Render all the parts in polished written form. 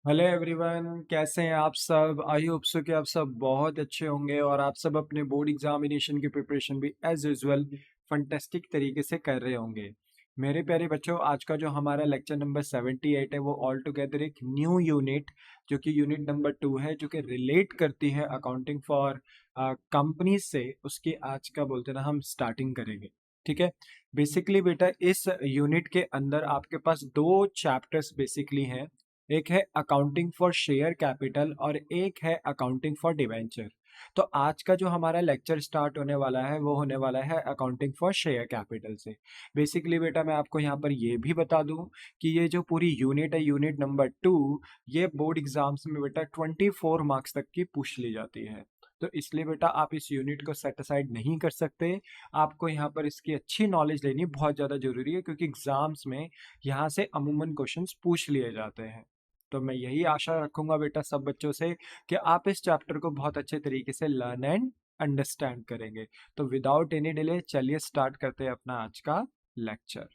Hello everyone, कैसे हैं आप सब। आई होप सो कि आप सब बहुत अच्छे होंगे और आप सब अपने बोर्ड एग्जामिनेशन की प्रिपरेशन भी एज यूजुअल फंटेस्टिक तरीके से कर रहे होंगे। मेरे प्यारे बच्चों, आज का जो हमारा लेक्चर नंबर 78 है वो ऑल टुगेदर एक न्यू यूनिट जो कि यूनिट नंबर 2 है, जो कि रिलेट करती है अकाउंटिंग फॉर कंपनीज से, उसकी आज का बोलते ना हम स्टार्टिंग करेंगे। ठीक है। बेसिकली बेटा, इस यूनिट के अंदर आपके पास दो चैप्टर्स बेसिकली हैं। एक है अकाउंटिंग फॉर शेयर कैपिटल और एक है अकाउंटिंग फॉर डिवेंचर। तो आज का जो हमारा लेक्चर स्टार्ट होने वाला है वो होने वाला है अकाउंटिंग फॉर शेयर कैपिटल से। बेसिकली बेटा, मैं आपको यहाँ पर ये भी बता दूं कि ये जो पूरी यूनिट है, यूनिट नंबर 2, ये बोर्ड एग्जाम्स में बेटा 24 मार्क्स तक की पूछ ली जाती है। तो इसलिए बेटा आप इस यूनिट को सेट असाइड नहीं कर सकते। आपको यहाँ पर इसकी अच्छी नॉलेज लेनी बहुत ज़्यादा जरूरी है, क्योंकि एग्जाम्स में यहाँ से अमूमन क्वेश्चंस पूछ लिए जाते हैं। तो मैं यही आशा रखूंगा बेटा सब बच्चों से कि आप इस चैप्टर को बहुत अच्छे तरीके से लर्न एंड अंडरस्टैंड करेंगे। तो विदाउट एनी डिले चलिए स्टार्ट करते हैं अपना आज का लेक्चर।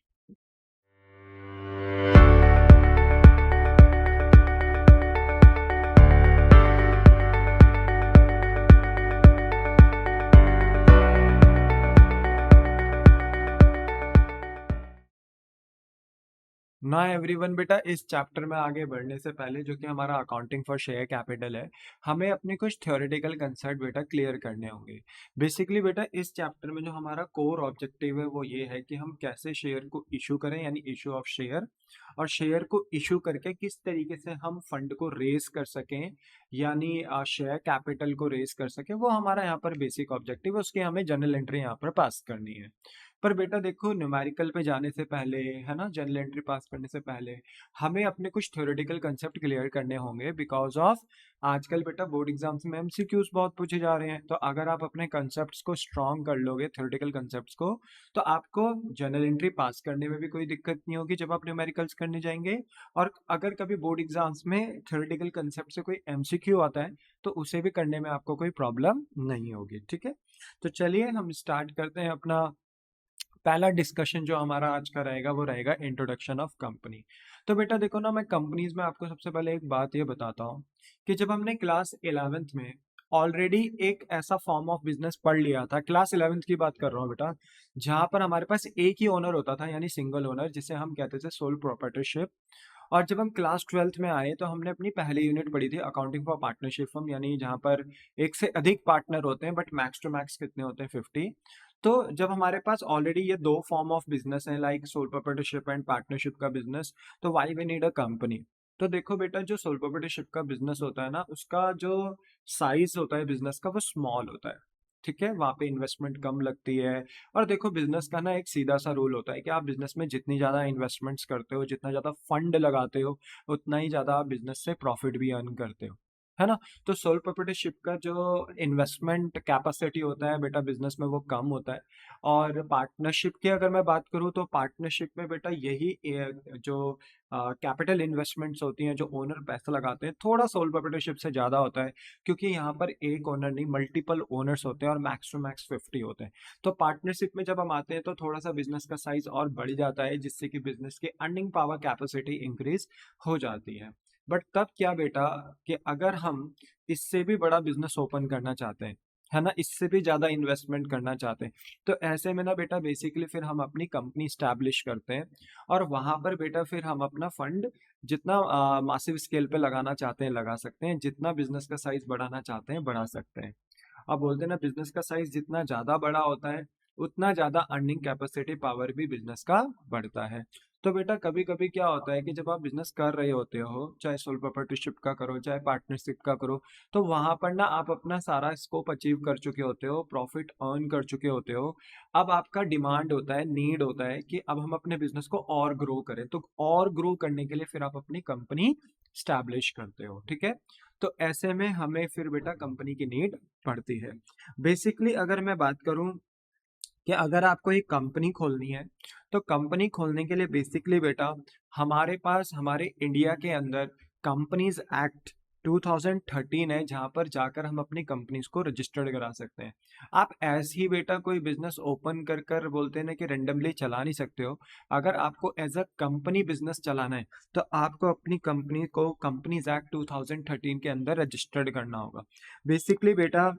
ना एवरीवन बेटा, इस चैप्टर में आगे बढ़ने से पहले, जो कि हमारा अकाउंटिंग फॉर शेयर कैपिटल है, हमें अपने कुछ थ्योरेटिकल कंसेप्ट बेटा क्लियर करने होंगे। बेसिकली बेटा, इस चैप्टर में जो हमारा कोर ऑब्जेक्टिव है वो ये है कि हम कैसे शेयर को इशू करें, यानी इशू ऑफ शेयर, और शेयर को इशू करके किस तरीके से हम फंड को रेज कर सकें, यानी शेयर कैपिटल को रेज कर सकें। वो हमारा यहाँ पर बेसिक ऑब्जेक्टिव है, उसकी हमें जनरल एंट्री यहाँ पर पास करनी है। पर बेटा देखो, न्यूमेरिकल पे जाने से पहले, है ना, जनरल एंट्री पास करने से पहले हमें अपने कुछ थ्योरेटिकल कंसेप्ट क्लियर करने होंगे। बिकॉज ऑफ आजकल बेटा बोर्ड एग्जाम्स में एमसीक्यूज बहुत पूछे जा रहे हैं। तो अगर आप अपने कंसेप्ट्स को स्ट्रॉन्ग कर लोगे, थ्योरेटिकल कंसेप्ट्स को, तो आपको जनरल एंट्री पास करने में भी कोई दिक्कत नहीं होगी जब आप न्यूमेरिकल्स करने जाएंगे। और अगर कभी बोर्ड एग्जाम्स में थ्योरेटिकल कंसेप्ट से कोई एमसीक्यू आता है तो उसे भी करने में आपको कोई प्रॉब्लम नहीं होगी। ठीक है। तो चलिए हम स्टार्ट करते हैं अपना पहला डिस्कशन। जो हमारा आज का रहेगा वो रहेगा इंट्रोडक्शन ऑफ कंपनी। तो बेटा देखो ना, मैं कंपनीज में आपको सबसे पहले एक बात ये बताता हूँ कि जब हमने क्लास 11th में ऑलरेडी एक ऐसा फॉर्म ऑफ बिजनेस पढ़ लिया था, क्लास 11th की बात कर रहा हूँ बेटा, जहां पर हमारे पास एक ही ओनर होता था, यानी सिंगल ओनर, जिसे हम कहते थे सोल प्रोप्राइटरशिप। और जब हम क्लास 12th में आए तो हमने अपनी पहली यूनिट पढ़ी थी अकाउंटिंग फॉर पार्टनरशिप फर्म, यानी जहां पर एक से अधिक पार्टनर होते हैं, बट मैक्स टू मैक्स कितने होते हैं, 50। तो जब हमारे पास ऑलरेडी ये दो फॉर्म ऑफ बिजनेस है, like sole proprietorship and partnership का बिजनेस, तो why we need a company. तो देखो बेटा, जो सोल प्रोप्राइटरशिप का बिजनेस होता है ना, उसका जो साइज होता है बिजनेस का वो स्मॉल होता है। ठीक है, वहां पे इन्वेस्टमेंट कम लगती है। और देखो, बिजनेस का ना एक सीधा सा रूल होता है कि आप बिजनेस में जितनी ज्यादा इन्वेस्टमेंट्स करते हो, जितना ज्यादा फंड लगाते हो, उतना ही ज्यादा आप बिजनेस से प्रॉफिट भी अर्न करते हो, है ना। तो सोल प्रोप्राइटरशिप का जो इन्वेस्टमेंट कैपेसिटी होता है बेटा बिजनेस में, वो कम होता है। और पार्टनरशिप की अगर मैं बात करूँ तो पार्टनरशिप में बेटा यही जो कैपिटल इन्वेस्टमेंट्स होती हैं, जो ओनर पैसा लगाते हैं, थोड़ा सोल प्रोप्राइटरशिप से ज़्यादा होता है, क्योंकि यहाँ पर एक ओनर नहीं, मल्टीपल ओनर्स होते हैं और मैक्स टू मैक्स 50 होते हैं। तो पार्टनरशिप में जब हम आते हैं तो थोड़ा सा बिजनेस का साइज और बढ़ जाता है, जिससे कि बिजनेस की अर्निंग पावर कैपेसिटी इंक्रीज हो जाती है। बट तब क्या बेटा, कि अगर हम इससे भी बड़ा बिजनेस ओपन करना चाहते हैं, है ना, इससे भी ज्यादा इन्वेस्टमेंट करना चाहते हैं, तो ऐसे में ना बेटा बेसिकली फिर हम अपनी कंपनी स्टैब्लिश करते हैं। और वहां पर बेटा फिर हम अपना फंड जितना मासिव स्केल पे लगाना चाहते हैं लगा सकते हैं, जितना बिजनेस का साइज बढ़ाना चाहते हैं बढ़ा सकते हैं। अब बोलते हैं ना, बिजनेस का साइज जितना ज्यादा बड़ा होता है उतना ज्यादा अर्निंग कैपेसिटी पावर भी बिजनेस का बढ़ता है। तो बेटा कभी कभी क्या होता है कि जब आप बिजनेस कर रहे होते हो, चाहे सोल प्रोप्राइटरशिप का करो चाहे पार्टनरशिप का करो, तो वहां पर ना आप अपना सारा स्कोप अचीव कर चुके होते हो, प्रॉफिट अर्न कर चुके होते हो। अब आपका डिमांड होता है, नीड होता है कि अब हम अपने बिजनेस को और ग्रो करें। तो और ग्रो करने के लिए फिर आप अपनी कंपनी स्टैब्लिश करते हो। ठीक है। तो ऐसे में हमें फिर बेटा कंपनी की नीड पड़ती है। बेसिकली अगर मैं बात करूं कि अगर आपको एक कंपनी खोलनी है, तो कंपनी खोलने के लिए बेसिकली बेटा हमारे पास हमारे इंडिया के अंदर कंपनीज एक्ट 2013 है जहाँ पर जाकर हम अपनी कंपनीज को रजिस्टर्ड करा सकते हैं। आप ऐसे ही बेटा कोई बिजनेस ओपन कर कर बोलते हैं ना कि रेंडमली चला नहीं सकते हो। अगर आपको एज अ कंपनी बिजनेस चलाना है तो आपको अपनी कंपनी को कंपनीज एक्ट 2013 के अंदर रजिस्टर्ड करना होगा। बेसिकली बेटा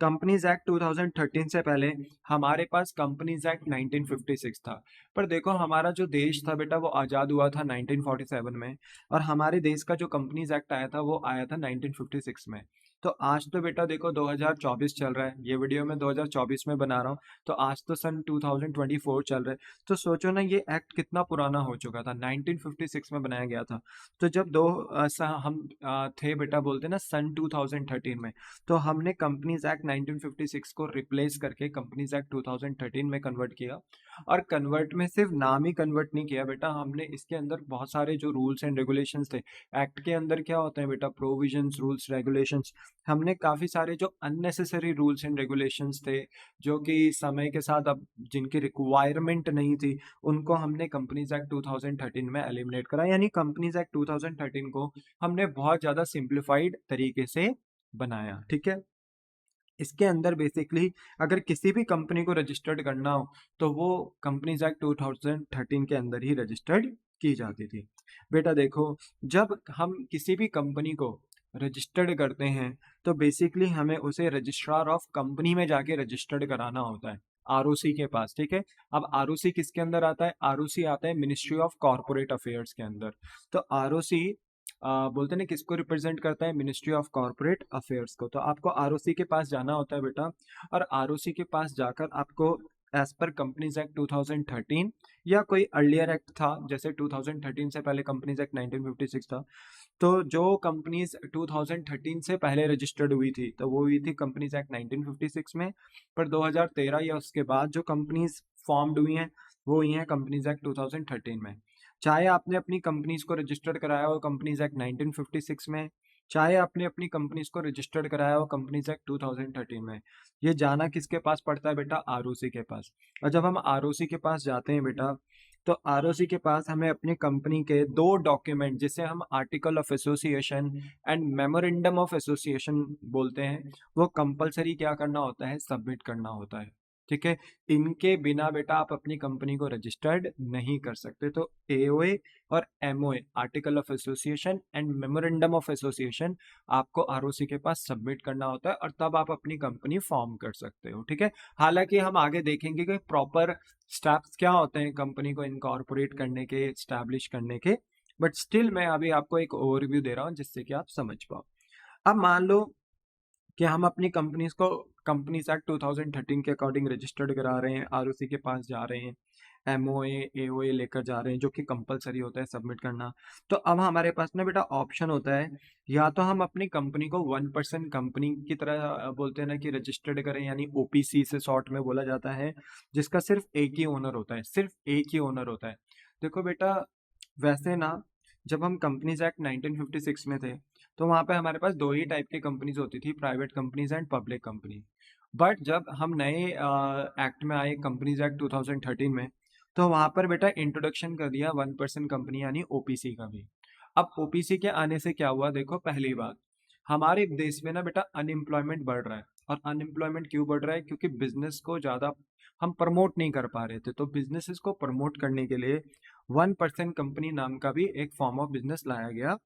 कंपनीज एक्ट 2013 से पहले हमारे पास कंपनीज एक्ट 1956 था। पर देखो हमारा जो देश था बेटा वो आज़ाद हुआ था 1947 में, और हमारे देश का जो कंपनीज एक्ट आया था वो आया था 1956 में। तो आज तो बेटा देखो 2024 चल रहा है, ये वीडियो मैं 2024 में बना रहा हूँ, तो आज तो सन 2024 चल रहा है। तो सोचो ना ये एक्ट कितना पुराना हो चुका था, 1956 में बनाया गया था। तो जब हम थे बेटा बोलते ना सन 2013 में, तो हमने कंपनीज एक्ट 1956 को रिप्लेस करके कंपनीज एक्ट 2013 में कन्वर्ट किया। और कन्वर्ट में सिर्फ नाम ही कन्वर्ट नहीं किया बेटा, हमने इसके अंदर बहुत सारे जो रूल्स एंड रेगुलेशंस थे, एक्ट के अंदर क्या होते हैं बेटा, प्रोविजंस, रूल्स, रेगुलेशंस, हमने काफ़ी सारे जो अननेसेसरी रूल्स एंड रेगुलेशंस थे, जो कि समय के साथ अब जिनकी रिक्वायरमेंट नहीं थी, उनको हमने कंपनीज एक्ट 2013 में एलिमिनेट करा। यानी कंपनीज एक्ट 2013 को हमने बहुत ज़्यादा सिंप्लीफाइड तरीके से बनाया। ठीक है, इसके अंदर बेसिकली अगर किसी भी कंपनी को रजिस्टर्ड करना हो तो वो कंपनीज एक्ट 2013 के अंदर ही रजिस्टर्ड की जाती थी। बेटा देखो, जब हम किसी भी कंपनी को रजिस्टर्ड करते हैं तो बेसिकली हमें उसे रजिस्ट्रार ऑफ कंपनी में जाके रजिस्टर्ड कराना होता है, आरओसी के पास। ठीक है, अब आरओसी किसके अंदर आता है, आरओसी आता है मिनिस्ट्री ऑफ कॉर्पोरेट अफेयर्स के अंदर। तो आरओसी बोलते हैं ना किसको रिप्रेजेंट करता है, मिनिस्ट्री ऑफ कॉर्पोरेट अफेयर्स को। तो आपको आरओसी के पास जाना होता है बेटा, और आरओसी के पास जाकर आपको एज पर कंपनीज एक्ट 2013 या कोई अर्लियर एक्ट था, जैसे 2013 से पहले कंपनीज एक्ट 1956 था, तो जो कंपनीज 2013 से पहले रजिस्टर्ड हुई थी तो वो हुई थी कंपनीज एक्ट 1956 में। पर 2013 या उसके बाद जो कंपनीज फॉर्म्ड हुई हैं वो हुई हैं कंपनीज एक्ट 2013 में। चाहे आपने अपनी कंपनीज को रजिस्टर्ड कराया हो कंपनीज एक्ट 1956 में, चाहे आपने अपनी कंपनीज को रजिस्टर्ड कराया हो कंपनीज एक्ट 2013 में, ये जाना किसके पास पड़ता है बेटा, आरओसी के पास। और जब हम आरओसी के पास जाते हैं बेटा, तो आरओसी के पास हमें अपनी कंपनी के दो डॉक्यूमेंट, जिसे हम article of association and memorandum of association बोलते हैं, वो कंपलसरी क्या करना होता है, सबमिट करना होता है। ठीक है, इनके बिना बेटा आप अपनी कंपनी को रजिस्टर्ड नहीं कर सकते। तो एओए और MOA, article of association and memorandum of association, आपको आरओसी के पास सबमिट करना होता है, और तब आप अपनी कंपनी फॉर्म कर सकते हो। ठीक है, हालांकि हम आगे देखेंगे कि प्रॉपर स्टेप्स क्या होते हैं कंपनी को इनकॉर्पोरेट करने के, स्टैब्लिश करने के, बट स्टिल मैं अभी आपको एक ओवरव्यू दे रहा हूँ जिससे कि आप समझ पाओ। अब मान लो कि हम अपनी कंपनीज को कंपनीज एक्ट 2013 के अकॉर्डिंग रजिस्टर्ड करा रहे हैं, आरओसी के पास जा रहे हैं, एमओए एओए लेकर जा रहे हैं, जो कि कंपलसरी होता है सबमिट करना। तो अब हमारे पास ना बेटा ऑप्शन होता है, या तो हम अपनी कंपनी को 1% कंपनी की तरह बोलते हैं ना कि रजिस्टर्ड करें, यानी ओपीसी से शॉर्ट में बोला जाता है, जिसका सिर्फ एक ही ओनर होता है, सिर्फ एक ही ओनर होता है। देखो बेटा, वैसे ना जब हम कंपनीज एक्ट 1956 में थे तो वहाँ पे हमारे पास दो ही टाइप की कंपनीज होती थी, private companies and public company. But जब हम नए एक्ट में आए, कंपनीज एक्ट 2013 में, तो वहाँ पर बेटा इंट्रोडक्शन कर दिया 1% कंपनी यानी ओपीसी का भी। अब ओपीसी के आने से क्या हुआ, देखो पहली बात, हमारे देश में ना बेटा अनएम्प्लॉयमेंट बढ़ रहा है। और अनएम्प्लॉयमेंट क्यों बढ़ रहा है, क्योंकि बिजनेस को ज़्यादा हम प्रमोट नहीं कर पा रहे थे। तो बिजनेसेस को प्रमोट करने के लिए 1% कंपनी नाम का भी एक फॉर्म ऑफ बिजनेस लाया गया,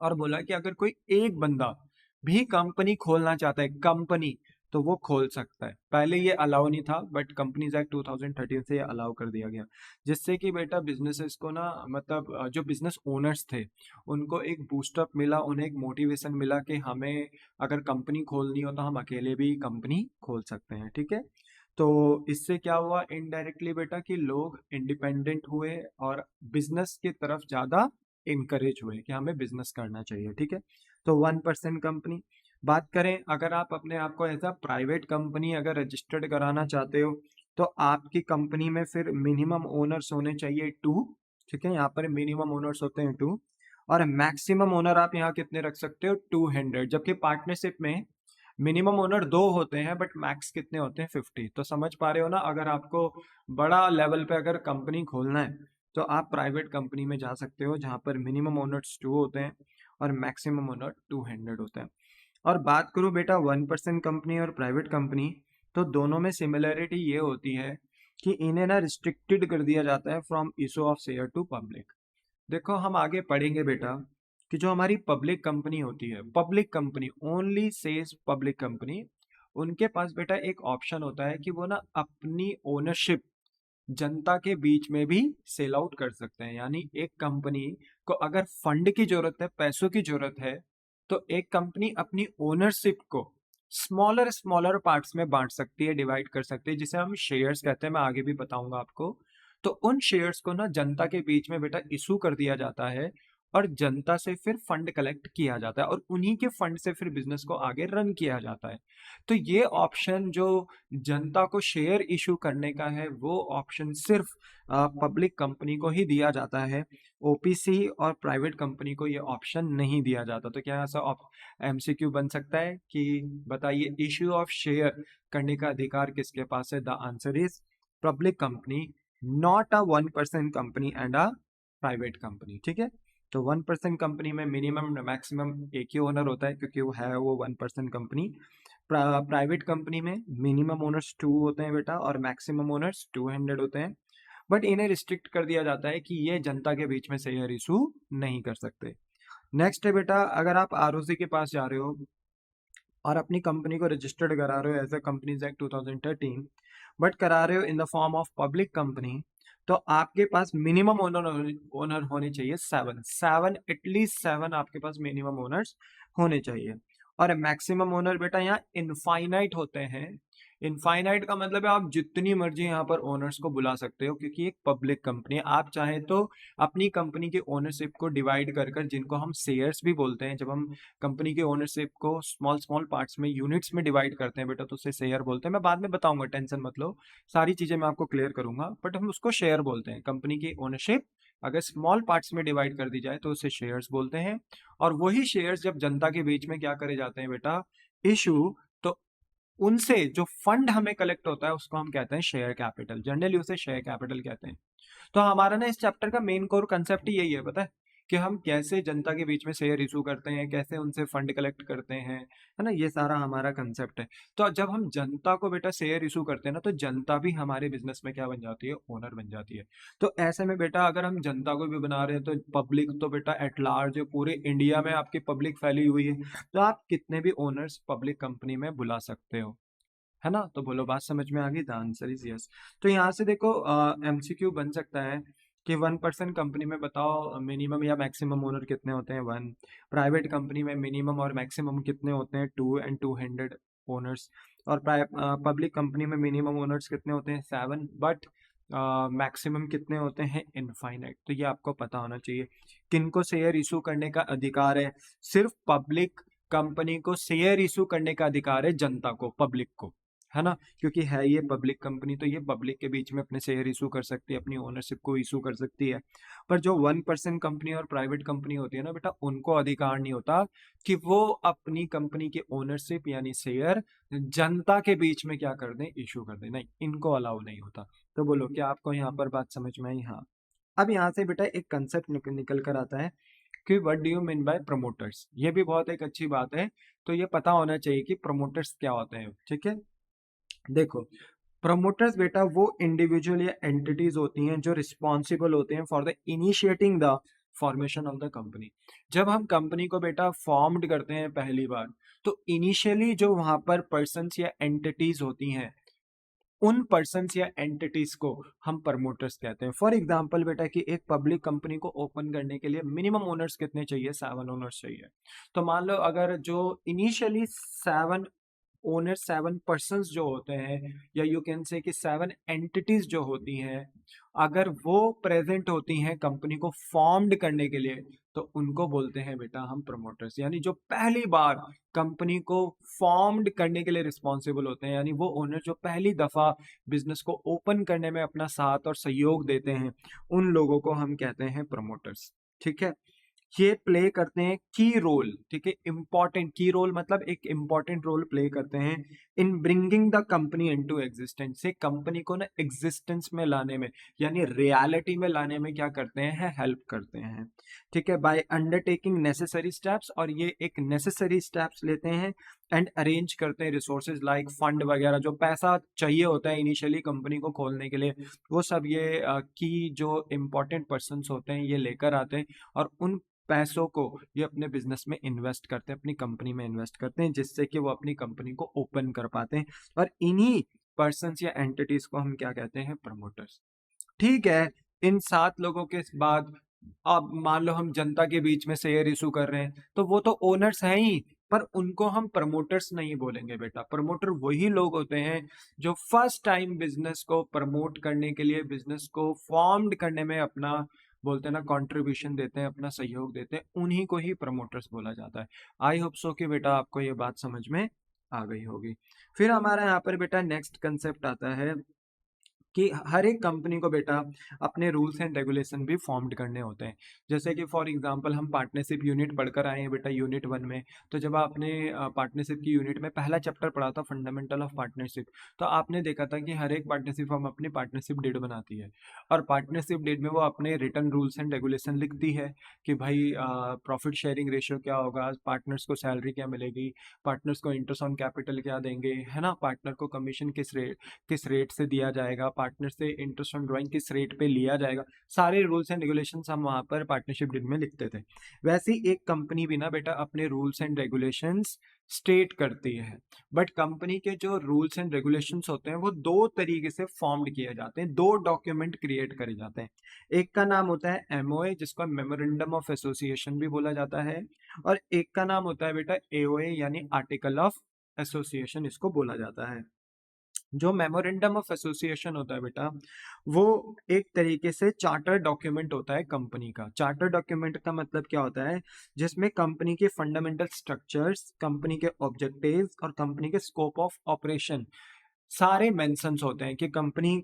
और बोला कि अगर कोई एक बंदा भी कंपनी खोलना चाहता है, कंपनी, तो वो खोल सकता है। पहले ये अलाउ नहीं था, बट कंपनीज एक्ट 2013 से ये अलाउ कर दिया गया, जिससे कि बेटा बिजनेसेस को ना, मतलब जो बिजनेस ओनर्स थे उनको एक बूस्टअप मिला, उन्हें एक मोटिवेशन मिला कि हमें अगर कंपनी खोलनी हो तो हम अकेले भी कंपनी खोल सकते हैं। ठीक है, तो इससे क्या हुआ इनडायरेक्टली बेटा, कि लोग इंडिपेंडेंट हुए और बिजनेस की तरफ ज़्यादा इनकरेज हुए कि हमें बिजनेस करना चाहिए। ठीक है, तो 1% कंपनी। बात करें अगर आप अपने आप को एज अ प्राइवेट कंपनी अगर रजिस्टर्ड कराना चाहते हो, तो आपकी कंपनी में फिर मिनिमम ओनर्स होने चाहिए 2। ठीक है, यहाँ पर मिनिमम ओनर्स होते हैं 2, और मैक्सिमम ओनर आप यहाँ कितने रख सकते हो, 200। जबकि पार्टनरशिप में मिनिमम ओनर 2 होते हैं, बट मैक्स कितने होते हैं, 50। तो समझ पा रहे हो ना, अगर आपको बड़ा लेवल पे अगर कंपनी खोलना है तो आप प्राइवेट कंपनी में जा सकते हो, जहाँ पर मिनिमम ओनर्स 2 होते हैं, और मैक्सिमम ओनर 200 होता है। और बात करूं बेटा 1% कंपनी और प्राइवेट कंपनी, तो दोनों में सिमिलरिटी ये होती है कि इन्हें ना रिस्ट्रिक्टेड कर दिया जाता है from issue of share to public. देखो हम आगे पढ़ेंगे बेटा कि जो हमारी पब्लिक कंपनी होती है, public company only says public company, उनके पास बेटा एक ऑप्शन होता है कि वो ना अपनी ओनरशिप जनता के बीच में भी सेल आउट कर सकते हैं। यानी एक कंपनी को अगर फंड की जरूरत है, पैसों की जरूरत है, तो एक कंपनी अपनी ओनरशिप को स्मॉलर स्मॉलर पार्ट्स में बांट सकती है, डिवाइड कर सकती है, जिसे हम शेयर्स कहते हैं। मैं आगे भी बताऊंगा आपको। तो उन शेयर्स को ना जनता के बीच में बेटा इशू कर दिया जाता है और जनता से फिर फंड कलेक्ट किया जाता है और उन्हीं के फंड से फिर बिजनेस को आगे रन किया जाता है। तो ये ऑप्शन जो जनता को शेयर इशू करने का है, वो ऑप्शन सिर्फ पब्लिक कंपनी को ही दिया जाता है। ओपीसी और प्राइवेट कंपनी को ये ऑप्शन नहीं दिया जाता। तो क्या ऐसा एमसीक्यू बन सकता है कि बताइए इश्यू ऑफ शेयर करने का अधिकार किसके पास है? The answer is public company, not a 1% company and a private company. ठीक है, तो 1% कंपनी में मिनिमम मैक्सिमम एक ही ओनर होता है क्योंकि वो 1% कंपनी। प्राइवेट कंपनी में मिनिमम ओनर्स 2 होते हैं बेटा और मैक्सिमम ओनर्स 200 होते हैं। बट इन्हें रिस्ट्रिक्ट कर दिया जाता है कि ये जनता के बीच में शेयर इशू नहीं कर सकते। नेक्स्ट है बेटा, अगर आप आरओसी के पास जा रहे हो और अपनी कंपनी को रजिस्टर्ड करा रहे हो as a companies act 2013, but करा रहे हो in the form of public company, तो आपके पास मिनिमम ओनर ओनर होने चाहिए 7 एटलीस्ट 7 आपके पास मिनिमम ओनर्स होने चाहिए। और मैक्सिमम ओनर बेटा यहाँ इनफाइनाइट होते हैं। इनफाइनाइट का मतलब है आप जितनी मर्जी यहाँ पर ओनर्स को बुला सकते हो, क्योंकि एक पब्लिक कंपनी है। आप चाहे तो अपनी कंपनी की ओनरशिप को डिवाइड कर कर, जिनको हम शेयर्स भी बोलते हैं, जब हम कंपनी के ओनरशिप को स्मॉल स्मॉल पार्ट्स में, यूनिट्स में डिवाइड करते हैं बेटा, तो उसे शेयर बोलते हैं। मैं बाद में बताऊंगा, टेंशन मत लो, सारी चीजें मैं आपको क्लियर करूंगा, बट हम उसको शेयर बोलते हैं। कंपनी की ओनरशिप अगर स्मॉल पार्ट्स में डिवाइड कर दी जाए तो उसे शेयर्स बोलते हैं। और वही शेयर्स जब जनता के बीच में क्या करे जाते हैं बेटा, इशू, तो उनसे जो फंड हमें कलेक्ट होता है उसको हम कहते हैं शेयर कैपिटल। जनरली उसे शेयर कैपिटल कहते हैं। तो हमारा ना इस चैप्टर का मेन कोर कंसेप्ट यही है, पता है, कि हम कैसे जनता के बीच में शेयर इशू करते हैं, कैसे उनसे फंड कलेक्ट करते हैं, है ना, ये सारा हमारा कंसेप्ट है। तो जब हम जनता को बेटा शेयर इशू करते हैं ना, तो जनता भी हमारे बिजनेस में क्या बन जाती है? ओनर बन जाती है। तो ऐसे में बेटा अगर हम जनता को भी बना रहे हैं, तो पब्लिक तो बेटा एट लार्ज, पूरे इंडिया में आपकी पब्लिक फैली हुई है, तो आप कितने भी ओनर्स पब्लिक कंपनी में बुला सकते हो, है ना। तो बोलो बात समझ में आ गई? The answer is yes. तो यहाँ से देखो एमसीक्यू बन सकता है कि 1% कंपनी में बताओ मिनिमम या मैक्सिमम ओनर कितने होते हैं? 1। प्राइवेट कंपनी में मिनिमम और मैक्सिमम कितने होते हैं? 2 एंड 200 ओनर्स। और पब्लिक कंपनी में मिनिमम ओनर्स कितने होते हैं? 7, बट मैक्सिमम कितने होते हैं? इनफाइनाइट। तो ये आपको पता होना चाहिए। किनको शेयर इशू करने का अधिकार है? सिर्फ पब्लिक कंपनी को शेयर इशू करने का अधिकार है, जनता को, पब्लिक को, है ना, क्योंकि है ये पब्लिक कंपनी, तो ये पब्लिक के बीच में अपने शेयर इशू कर सकती है, अपनी ओनरशिप को इशू कर सकती है। पर जो 1% कंपनी और प्राइवेट कंपनी होती है ना बेटा, उनको अधिकार नहीं होता कि वो अपनी कंपनी की ओनरशिप यानी शेयर जनता के बीच में क्या कर दें? इशू कर दें। नहीं, इनको अलाउ नहीं होता। तो बोलो क्या आपको यहाँ पर बात समझ में आई? हाँ। अब यहाँ से बेटा एक कंसेप्ट निकल कर आता है कि what do you mean by promoters. ये भी बहुत एक अच्छी बात है। तो ये पता होना चाहिए कि प्रमोटर्स क्या होते हैं। ठीक है, देखो, प्रमोटर्स बेटा वो इंडिविजुअल या एंटिटीज होती हैं जो रिस्पॉन्सिबल होते हैं for the initiating the formation of the company. जब हम कंपनी को बेटा फॉर्म्ड करते हैं पहली बार, तो इनिशियली जो वहां पर पर्सन्स या एंटिटीज होती हैं, उन पर्सन्स या एंटिटीज को हम प्रमोटर्स कहते हैं। फॉर एग्जांपल बेटा कि एक पब्लिक कंपनी को ओपन करने के लिए मिनिमम ओनर्स कितने चाहिए? 7 ओनर्स चाहिए। तो मान लो अगर जो इनिशियली 7 ओनर, 7 पर्सन्स जो होते हैं, या यू कैन से कि 7 एंटिटीज जो होती हैं, अगर वो प्रेजेंट होती हैं कंपनी को फॉर्म्ड करने के लिए, तो उनको बोलते हैं बेटा हम प्रमोटर्स। यानी जो पहली बार कंपनी को फॉर्म्ड करने के लिए रिस्पॉन्सिबल होते हैं, यानी वो ओनर जो पहली दफा बिजनेस को ओपन करने में अपना साथ और सहयोग देते हैं, उन लोगों को हम कहते हैं प्रमोटर्स। ठीक है, ये प्ले करते हैं की रोल, ठीक है, इंपॉर्टेंट की रोल मतलब एक इंपॉर्टेंट रोल प्ले करते हैं in bringing the company into existence, से कंपनी को ना एग्जिस्टेंस में लाने में यानी रियलिटी में लाने में क्या करते हैं, हेल्प करते हैं, ठीक है, बाय अंडरटेकिंग नेसेसरी स्टेप्स, और ये एक नेसेसरी स्टेप्स लेते हैं एंड अरेंज करते हैं रिसोर्सेज लाइक फंड वगैरह, जो पैसा चाहिए होता है इनिशियली कंपनी को खोलने के लिए, वो सब ये की जो इम्पोर्टेंट पर्सन होते हैं ये लेकर आते हैं, और उन पैसों को ये अपने बिजनेस में इन्वेस्ट करते हैं, अपनी कंपनी में इन्वेस्ट करते हैं, जिससे कि वो अपनी कंपनी को ओपन कर पाते हैं, और इन्हीं पर्सन्स या एंटिटीज को हम क्या कहते हैं, प्रमोटर्स। ठीक है, इन 7 लोगों के बाद अब मान लो हम जनता के बीच में शेयर इशू कर रहे हैं, तो वो तो ओनर्स हैं ही, पर उनको हम प्रमोटर्स नहीं बोलेंगे बेटा। प्रमोटर वही लोग होते हैं जो फर्स्ट टाइम बिजनेस को प्रमोट करने के लिए, बिजनेस को फॉर्म्ड करने में अपना बोलते हैं ना कंट्रीब्यूशन देते हैं, अपना सहयोग देते हैं, उन्हीं को ही प्रमोटर्स बोला जाता है। आई होप सो कि बेटा आपको ये बात समझ में आ गई होगी। फिर हमारा यहाँ पर बेटा नेक्स्ट कंसेप्ट आता है कि हर एक कंपनी को बेटा अपने रूल्स एंड रेगुलेशन भी फॉर्म्ड करने होते हैं। जैसे कि फॉर एग्जांपल हम पार्टनरशिप यूनिट पढ़कर आए हैं बेटा यूनिट 1 में। तो जब आपने पार्टनरशिप की यूनिट में पहला चैप्टर पढ़ा था फंडामेंटल ऑफ पार्टनरशिप, तो आपने देखा था कि हर एक पार्टनरशिप फर्म अपनी पार्टनरशिप डीड बनाती है, और पार्टनरशिप डीड में वो अपने रिटर्न रूल्स एंड रेगुलेशन लिखती है कि भाई प्रॉफिट शेयरिंग रेशियो क्या होगा, पार्टनर्स को सैलरी क्या मिलेगी, पार्टनर्स को इंटरेस्ट ऑन कैपिटल क्या देंगे, है ना, पार्टनर को कमीशन किस रेट से दिया जाएगा, पार्टनर से इंटरेस्ट ऑन ड्राइंग किस रेट पे लिया जाएगा, सारे रूल्स एंड रेगुलेशंस हम वहां पर पार्टनरशिप डीड में लिखते थे। वैसे ही एक कंपनी भी ना बेटा अपने रूल्स एंड रेगुलेशंस स्टेट करती है, बट कंपनी के जो रूल्स एंड रेगुलेशंस होते हैं वो दो तरीके से फॉर्म्ड किए जाते हैं, दो डॉक्यूमेंट क्रिएट करे जाते हैं। एक का नाम होता है एमओए, जिसको मेमोरेंडम ऑफ एसोसिएशन भी बोला जाता है, और एक का नाम होता है बेटा एओए यानी आर्टिकल ऑफ एसोसिएशन इसको बोला जाता है। जो मेमोरेंडम ऑफ एसोसिएशन होता है बेटा, वो एक तरीके से चार्टर डॉक्यूमेंट होता है कंपनी का। चार्टर डॉक्यूमेंट का मतलब क्या होता है, जिसमें कंपनी के फंडामेंटल स्ट्रक्चर्स, कंपनी के ऑब्जेक्टिव्स और कंपनी के स्कोप ऑफ ऑपरेशन सारे मेंशंस होते हैं कि कंपनी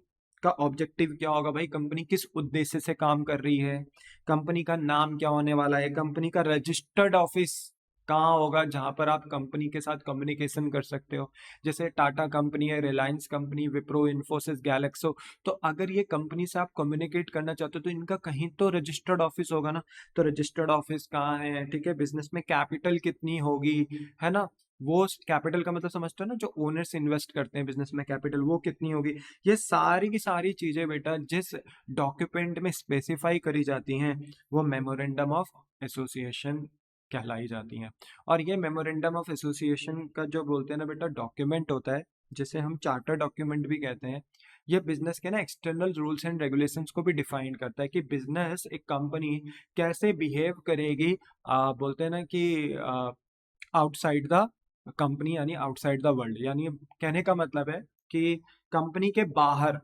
का ऑब्जेक्टिव क्या होगा, भाई कंपनी किस उद्देश्य से काम कर रही है, कंपनी का नाम क्या होने वाला है, कंपनी का रजिस्टर्ड ऑफिस कहाँ होगा जहां पर आप कंपनी के साथ कम्युनिकेशन कर सकते हो। जैसे टाटा कंपनी है, रिलायंस कंपनी, विप्रो, इन्फोसिस, गैलेक्सो, तो अगर ये कंपनी से आप कम्युनिकेट करना चाहते हो तो इनका कहीं तो रजिस्टर्ड ऑफिस होगा ना। तो रजिस्टर्ड ऑफिस कहाँ है, ठीक है, बिजनेस में कैपिटल कितनी होगी, है ना, वो कैपिटल का मतलब समझते हो ना, जो ओनर्स इन्वेस्ट करते हैं बिजनेस में कैपिटल वो कितनी होगी। ये सारी की सारी चीजें बेटा जिस डॉक्यूमेंट में स्पेसिफाई करी जाती हैं वो मेमोरेंडम ऑफ एसोसिएशन कहलाई जाती हैं। और ये मेमोरेंडम ऑफ एसोसिएशन का जो बोलते हैं ना बेटा डॉक्यूमेंट होता है, जिसे हम चार्टर डॉक्यूमेंट भी कहते हैं, ये बिजनेस के ना एक्सटर्नल रूल्स एंड रेगुलेशंस को भी डिफाइन करता है कि बिजनेस, एक कंपनी कैसे बिहेव करेगी, बोलते हैं ना कि आउटसाइड द कंपनी यानी आउटसाइड द वर्ल्ड, यानी कहने का मतलब है कि कंपनी के बाहर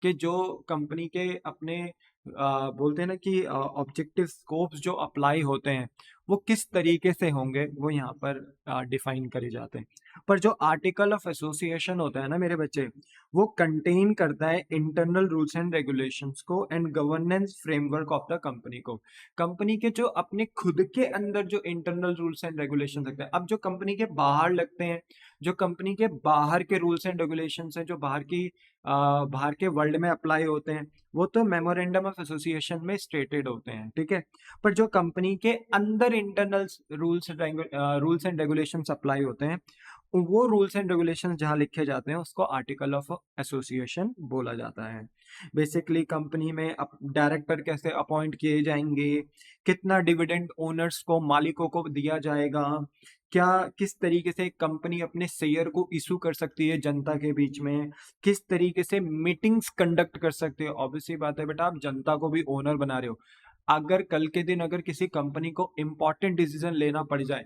कि जो कंपनी के अपने बोलते हैं ना कि ऑब्जेक्टिव स्कोप्स जो अप्लाई होते हैं वो किस तरीके से होंगे वो यहाँ पर डिफाइन करे जाते हैं। पर जो आर्टिकल ऑफ एसोसिएशन होता है ना मेरे बच्चे, वो कंटेन करता है इंटरनल रूल्स एंड रेगुलेशंस को and governance framework of the company को। कंपनी के जो अपने खुद के अंदर जो इंटरनल रूल्स एंड रेगुलेशन लगते हैं, अब जो कंपनी के बाहर लगते हैं, जो कंपनी के बाहर के रूल्स एंड रेगुलेशंस हैं, जो बाहर के वर्ल्ड में अप्लाई होते हैं, वो तो मेमोरेंडम ऑफ एसोसिएशन में स्टेटेड होते हैं, ठीक है। पर जो कंपनी के अंदर internal rules and regulations apply होते हैं, वो रूल्स एंड रेगुलेशंस जहां लिखे जाते हैं उसको आर्टिकल ऑफ एसोसिएशन बोला जाता है। बेसिकली कंपनी में डायरेक्टर कैसे अपॉइंट किए जाएंगे, कितना डिविडेंड ओनर्स को, मालिकों को दिया जाएगा, क्या किस तरीके से कंपनी अपने शेयर को इशू कर सकती है जनता के बीच में, किस तरीके से मीटिंग्स कंडक्ट कर सकते हो। ऑब्वियसली बात है बेटा, आप जनता को भी ओनर बना रहे हो, अगर कल के दिन अगर किसी कंपनी को इंपॉर्टेंट डिसीजन लेना पड़ जाए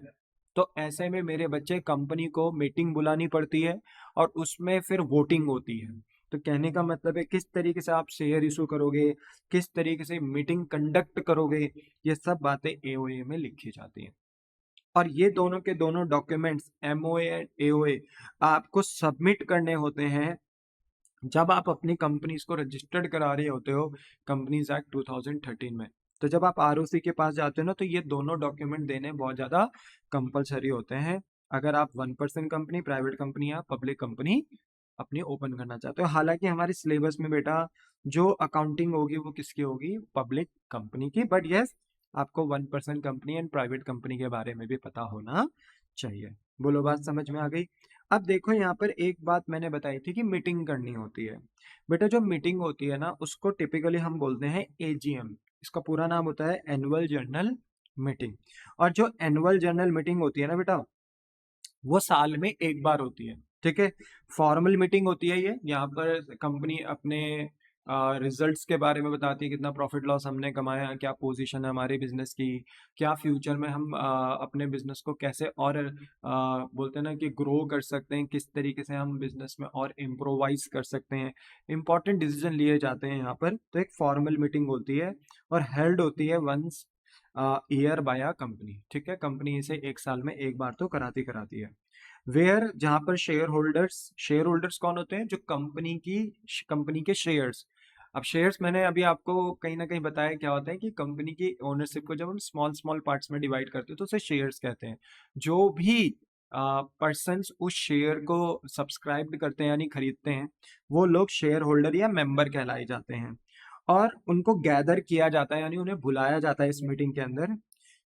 तो ऐसे में मेरे बच्चे कंपनी को मीटिंग बुलानी पड़ती है और उसमें फिर वोटिंग होती है। तो कहने का मतलब है किस तरीके से आप शेयर इशू करोगे, किस तरीके से मीटिंग कंडक्ट करोगे, ये सब बातें एओए में लिखी जाती हैं। और ये दोनों के दोनों डॉक्यूमेंट्स एमओए एंड एओए आपको सबमिट करने होते हैं जब आप अपनी कंपनीज को रजिस्टर्ड करा रहे होते हो कंपनीज एक्ट 2013 में। तो जब आप आरओसी के पास जाते हो ना, तो ये दोनों डॉक्यूमेंट देने बहुत ज़्यादा कंपलसरी होते हैं, अगर आप 1% कंपनी, प्राइवेट कंपनी या पब्लिक कंपनी अपनी ओपन करना चाहते हो। हालांकि हमारे सिलेबस में बेटा जो अकाउंटिंग होगी वो किसकी होगी, पब्लिक कंपनी की, बट यस आपको 1% कंपनी एंड प्राइवेट कंपनी के बारे में भी पता होना चाहिए। बोलो बात समझ में आ गई। अब देखो यहाँ पर एक बात मैंने बताई थी कि मीटिंग करनी होती है। बेटा जो मीटिंग होती है ना, उसको टिपिकली हम बोलते हैं एजीएम। इसका पूरा नाम होता है एनुअल जनरल मीटिंग। और जो एनुअल जनरल मीटिंग होती है ना बेटा, वो साल में एक बार होती है, ठीक है। फॉर्मल मीटिंग होती है ये, यहाँ पर कंपनी अपने रिजल्ट्स के बारे में बताती है, कितना प्रॉफिट लॉस हमने कमाया, क्या पोजीशन है हमारे बिजनेस की, क्या फ्यूचर में हम अपने बिजनेस को कैसे और बोलते हैं ना कि ग्रो कर सकते हैं, किस तरीके से हम बिजनेस में और इम्प्रोवाइज कर सकते हैं, इंपॉर्टेंट डिसीजन लिए जाते हैं यहाँ पर। तो एक फॉर्मल मीटिंग होती है और हेल्ड होती है once year by a company, ठीक है। कंपनी इसे एक साल में एक बार तो कराती है। वेयर जहां पर शेयर होल्डर्स कौन होते हैं, जो कंपनी के शेयर्स। अब शेयर्स मैंने अभी आपको कहीं ना कहीं बताया क्या होता है, कि कंपनी की ओनरशिप को जब हम स्मॉल स्मॉल पार्ट्स में डिवाइड करते हैं तो उसे शेयर्स कहते हैं। जो भी पर्सन्स उस शेयर को सब्सक्राइब करते हैं यानी खरीदते हैं, वो लोग शेयर होल्डर या मेंबर कहलाए जाते हैं। और उनको गैदर किया जाता है यानी उन्हें बुलाया जाता है इस मीटिंग के अंदर,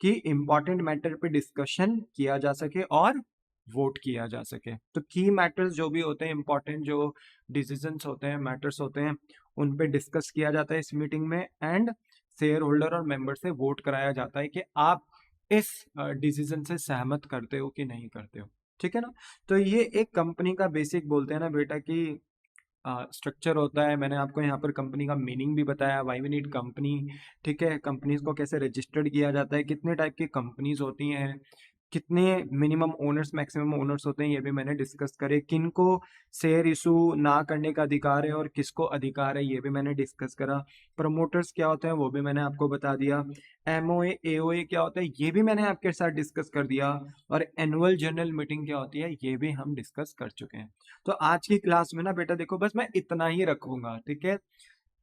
कि इंपॉर्टेंट मैटर पे डिस्कशन किया जा सके और वोट किया जा सके। तो की मैटर्स जो भी होते हैं, इंपॉर्टेंट जो डिसीजंस होते हैं, मैटर्स होते हैं, उन पे डिस्कस किया जाता है इस मीटिंग में, एंड शेयर होल्डर और मेंबर से वोट कराया जाता है कि आप इस डिसीजन से सहमत करते हो कि नहीं करते हो, ठीक है ना। तो ये एक कंपनी का बेसिक बोलते हैं ना बेटा कि स्ट्रक्चर होता है। मैंने आपको यहाँ पर कंपनी का मीनिंग भी बताया, वाई वी नीड कंपनी, ठीक है। कंपनीज को कैसे रजिस्टर्ड किया जाता है, कितने टाइप की कंपनीज होती हैं, कितने मिनिमम ओनर्स मैक्सिमम ओनर्स होते हैं, ये भी मैंने डिस्कस करे। किनको शेयर इशू ना करने का अधिकार है और किसको अधिकार है, ये भी मैंने डिस्कस करा। प्रमोटर्स क्या होते हैं वो भी मैंने आपको बता दिया। एमओए एओए क्या होता है ये भी मैंने आपके साथ डिस्कस कर दिया। और एनुअल जनरल मीटिंग क्या होती है ये भी हम डिस्कस कर चुके हैं। तो आज की क्लास में ना बेटा देखो बस मैं इतना ही रखूंगा, ठीक है।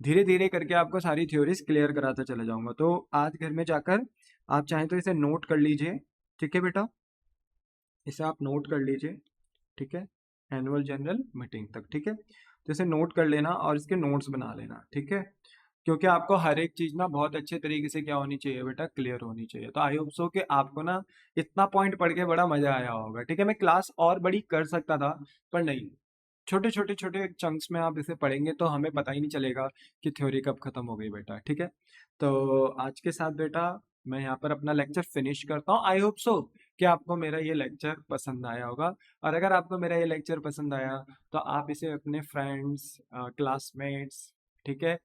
धीरे धीरे करके आपको सारी थ्योरीज क्लियर कराता चला जाऊंगा। तो आज घर में जाकर आप चाहें तो इसे नोट कर लीजिए, ठीक है बेटा। इसे आप नोट कर लीजिए, ठीक है, एनुअल जनरल मीटिंग तक, ठीक है। तो इसे नोट कर लेना और इसके नोट्स बना लेना, ठीक है। क्योंकि आपको हर एक चीज ना बहुत अच्छे तरीके से क्या होनी चाहिए बेटा, क्लियर होनी चाहिए। तो आई होप सो कि आपको ना इतना पॉइंट पढ़ के बड़ा मजा आया होगा, ठीक है। मैं क्लास और बड़ी कर सकता था पर नहीं, छोटे छोटे छोटे चंक्स में आप इसे पढ़ेंगे तो हमें पता ही नहीं चलेगा कि थ्योरी कब खत्म हो गई बेटा, ठीक है। तो आज के साथ बेटा मैं यहाँ पर अपना लेक्चर फिनिश करता हूँ। आई होप सो कि आपको मेरा ये लेक्चर पसंद आया होगा। और अगर आपको मेरा ये लेक्चर पसंद आया तो आप इसे अपने फ्रेंड्स, क्लासमेट्स, ठीक है,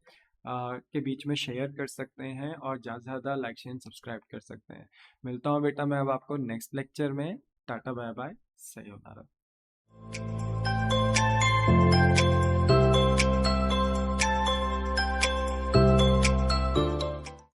के बीच में शेयर कर सकते हैं और ज़्यादा से ज़्यादा लाइक शेयर सब्सक्राइब कर सकते हैं। मिलता हूँ बेटा मैं अब आपको नेक्स्ट लेक्चर में। Tata bye bye, sayonara.